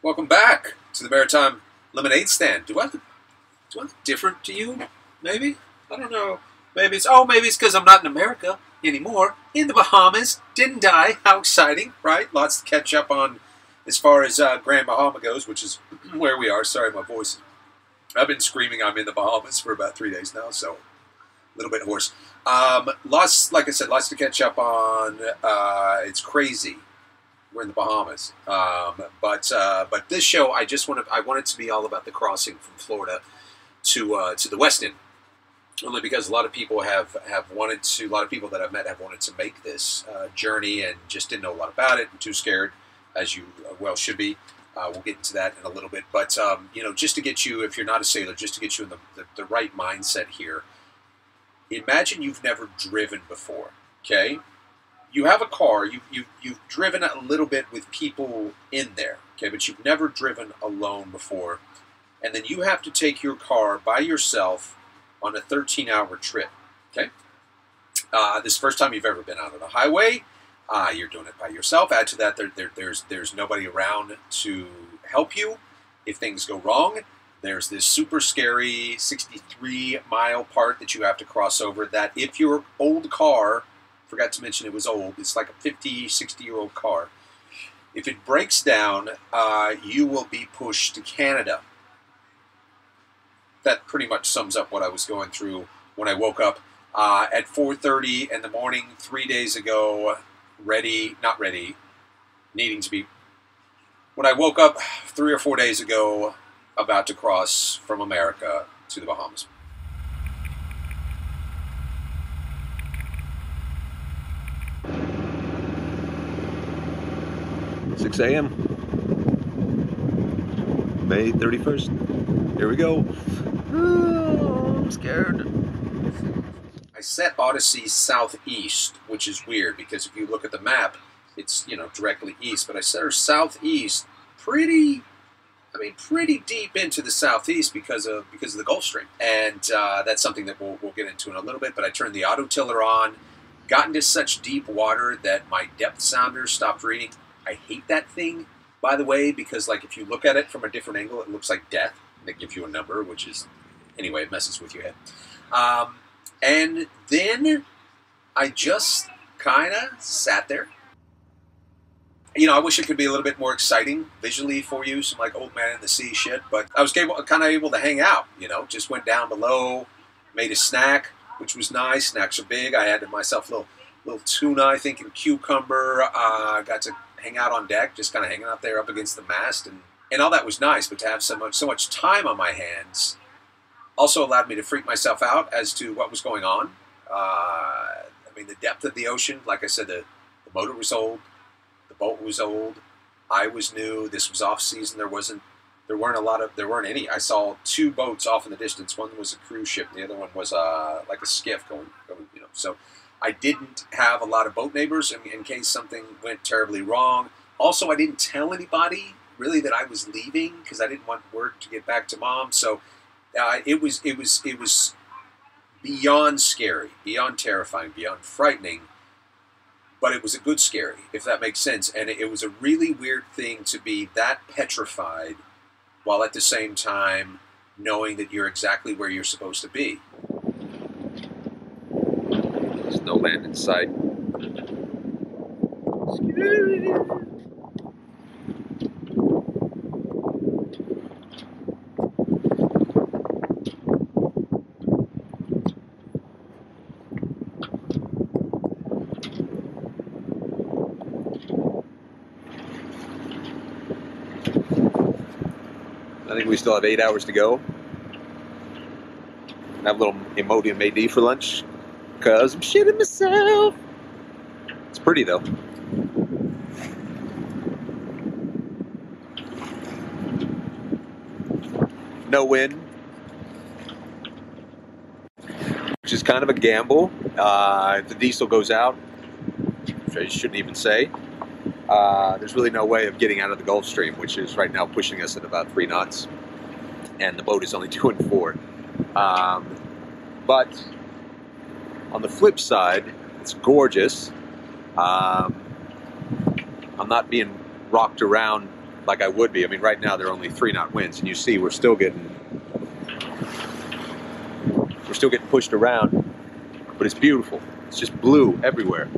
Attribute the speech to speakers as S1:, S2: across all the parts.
S1: Welcome back to the Maritime Lemonade Stand. Do I look different to you? Maybe? I don't know. Maybe it's because I'm not in America anymore. In the Bahamas. Didn't die. How exciting, right? Lots to catch up on as far as Grand Bahama goes, which is where we are. Sorry, my voice. I've been screaming I'm in the Bahamas for about 3 days now, so a little bit hoarse. Like I said, lots to catch up on. It's crazy. We're in the Bahamas, but this show I want it to be all about the crossing from Florida to the West End, only because a lot of people have wanted to. A lot of people that I've met have wanted to make this journey and just didn't know a lot about it and too scared, as you well should be. We'll get into that in a little bit, but just to get you, if you're not a sailor, just to get you in the right mindset here. Imagine you've never driven before, okay? You have a car, you've driven a little bit with people in there, okay, but you've never driven alone before, and then you have to take your car by yourself on a 13-hour trip, okay? This is the first time you've ever been out on a highway. You're doing it by yourself. Add to that, there's nobody around to help you if things go wrong. There's this super scary 63-mile part that you have to cross over that if your old car, forgot to mention it was old, it's like a 50, 60-year-old car. If it breaks down, you will be pushed to Canada. That pretty much sums up what I was going through when I woke up at 4:30 in the morning 3 days ago, needing to be. When I woke up 3 or 4 days ago, about to cross from America to the Bahamas.
S2: 6 a.m. May 31st. Here we go. Oh, I'm scared.
S1: I set Odyssey southeast, which is weird because if you look at the map, it's directly east. But I set her southeast, pretty deep into the southeast because of the Gulf Stream, and that's something that we'll get into in a little bit. But I turned the auto tiller on, got into such deep water that my depth sounder stopped reading. I hate that thing, by the way, because like if you look at it from a different angle, it looks like death. They give you a number, which is, anyway, it messes with your head. And then I just kind of sat there. I wish it could be a little bit more exciting visually for you, some like old man in the sea shit, but I was kind of able to hang out, just went down below, made a snack, which was nice. Snacks are big. I had myself a little tuna, I think, and cucumber. Got to hang out on deck, just kind of hanging out there up against the mast, and all that was nice, but to have so much time on my hands also allowed me to freak myself out as to what was going on. The depth of the ocean, like I said, the motor was old, the boat was old, I was new, this was off season, there weren't any. I saw 2 boats off in the distance. One was a cruise ship, and the other one was like a skiff going, so I didn't have a lot of boat neighbors in case something went terribly wrong. Also, I didn't tell anybody really that I was leaving because I didn't want word to get back to mom. So it was beyond scary, beyond terrifying, beyond frightening. But it was a good scary, if that makes sense. And it was a really weird thing to be that petrified while at the same time knowing that you're exactly where you're supposed to be.
S2: There's no land in sight. Scary. I think we still have 8 hours to go. Have a little Imodium AD for lunch, because I'm shitting myself. It's pretty, though. No wind, which is kind of a gamble. If the diesel goes out, which I shouldn't even say, there's really no way of getting out of the Gulf Stream, which is right now pushing us at about 3 knots, and the boat is only doing 4. But on the flip side, it's gorgeous. I'm not being rocked around like I would be. I mean, right now they're only 3-knot winds, and you see we're still getting pushed around, but it's beautiful. It's just blue everywhere.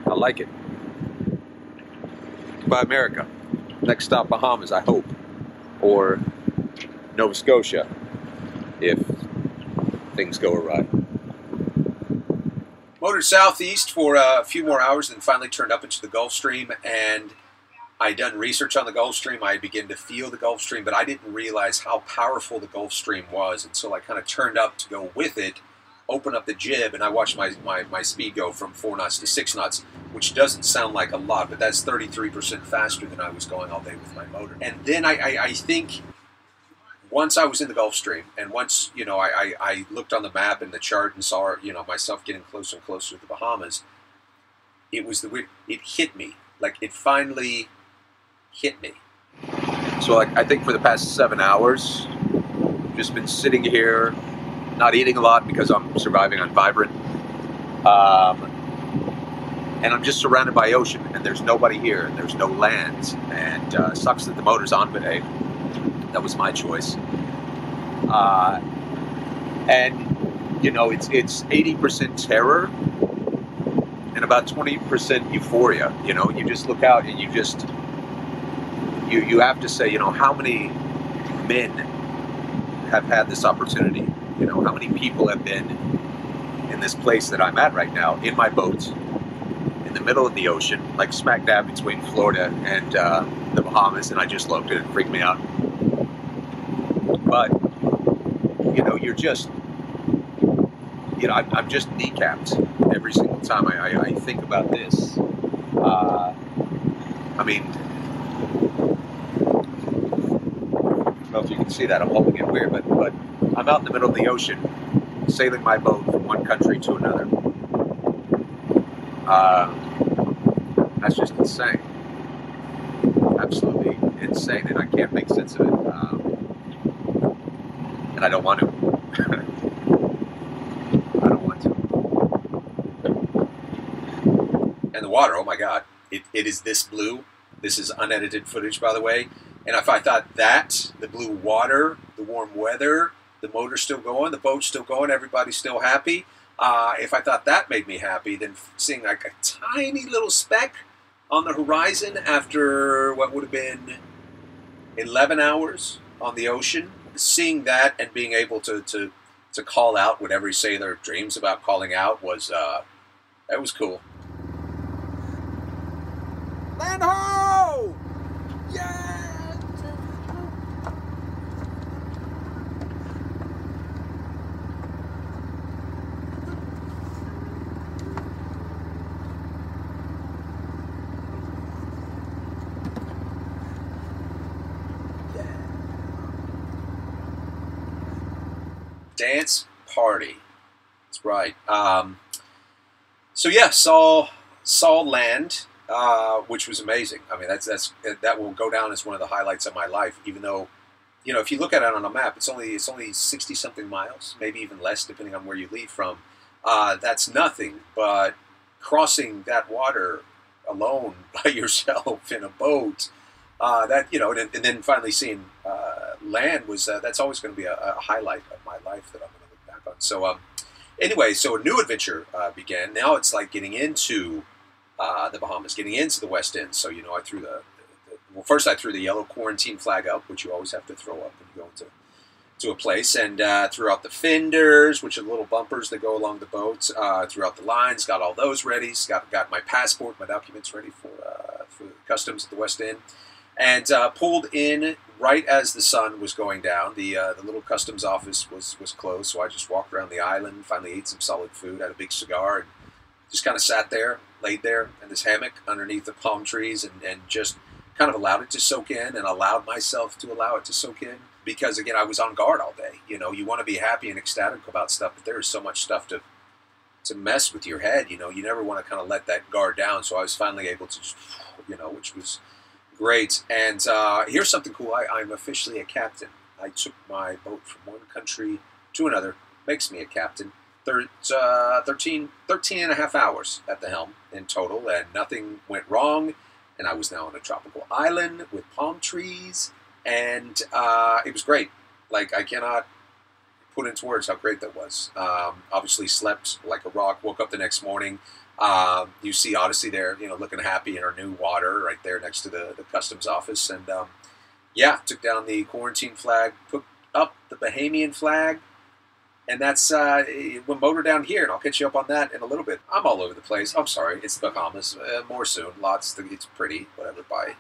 S2: I like it. By America. Next stop, Bahamas, I hope, or Nova Scotia, if things go awry.
S1: Motored southeast for a few more hours, then finally turned up into the Gulf Stream, and I'd done research on the Gulf Stream. I began to feel the Gulf Stream, but I didn't realize how powerful the Gulf Stream was until I kind of turned up to go with it, open up the jib, and I watched my speed go from 4 knots to 6 knots, which doesn't sound like a lot, but that's 33% faster than I was going all day with my motor. And then I think once I was in the Gulf Stream, and once, you know, I looked on the map and the chart and saw, you know, myself getting closer and closer to the Bahamas, it hit me. Like, it finally hit me.
S2: So, like, I think for the past 7 hours, just been sitting here, not eating a lot because I'm surviving on Vibrant. And I'm just surrounded by ocean, and there's nobody here, and there's no land, and sucks that the motor's on, but hey, that was my choice. And, you know, it's 80% terror and about 20% euphoria. You know, you just look out and you just, you have to say, you know, how many men have had this opportunity? You know, how many people have been in this place that I'm at right now, in my boat, in the middle of the ocean, like smack dab between Florida and the Bahamas, and I just looked at it, freaked me out. But, you know, you're just, you know, I'm just kneecapped every single time I think about this. I mean, I don't know if you can see that, I'm holding it weird, but I'm out in the middle of the ocean, sailing my boat from one country to another. That's just insane. Absolutely insane, and I can't make sense of it. And I don't want to. I don't want to.
S1: And the water, oh my God, it is this blue. This is unedited footage, by the way. And if I thought that, the blue water, the warm weather, the motor's still going, the boat's still going, everybody's still happy. If I thought that made me happy, then seeing like a tiny little speck on the horizon after what would have been 11 hours on the ocean, seeing that and being able to call out what every sailor dreams about calling out was, that was cool.
S3: Land ho! Yeah!
S1: Dance party. That's right. So yeah, saw land, which was amazing. I mean, that will go down as one of the highlights of my life. Even though, you know, if you look at it on a map, it's only 60-something miles, maybe even less, depending on where you leave from. That's nothing. But crossing that water alone by yourself in a boat, that, you know, and then finally seeing land was that's always going to be a highlight of my life that I'm going to look back on. So anyway, so a new adventure began. Now it's like getting into the Bahamas, getting into the West End. So, you know, I threw well, first I threw the yellow quarantine flag up, which you always have to throw up when you go to a place, and threw out the fenders, which are little bumpers that go along the boats. Threw out the lines, got all those ready. Got my passport, my documents ready for customs at the West End. And pulled in right as the sun was going down. The little customs office was closed, so I just walked around the island, finally ate some solid food, had a big cigar, and just kind of sat there, laid there in this hammock underneath the palm trees, and just kind of allowed it to soak in, and allowed myself to allow it to soak in. Because, again, I was on guard all day. You know, you want to be happy and ecstatic about stuff, but there is so much stuff to mess with your head. You know, you never want to kind of let that guard down, so I was finally able to just, you know, which was great. And here's something cool. I'm officially a captain. I took my boat from one country to another. Makes me a captain. 13 and a half hours at the helm in total, and nothing went wrong. And I was now on a tropical island with palm trees, and it was great. Like, I cannot put into words how great that was. Obviously slept like a rock, woke up the next morning. You see Odyssey there, looking happy in her new water right there next to the customs office. And yeah, took down the quarantine flag, put up the Bahamian flag, and that's we'll motor down here, and I'll catch you up on that in a little bit. I'm all over the place. I'm sorry, it's the Bahamas. More soon. Lots. It's pretty. Whatever. Bye.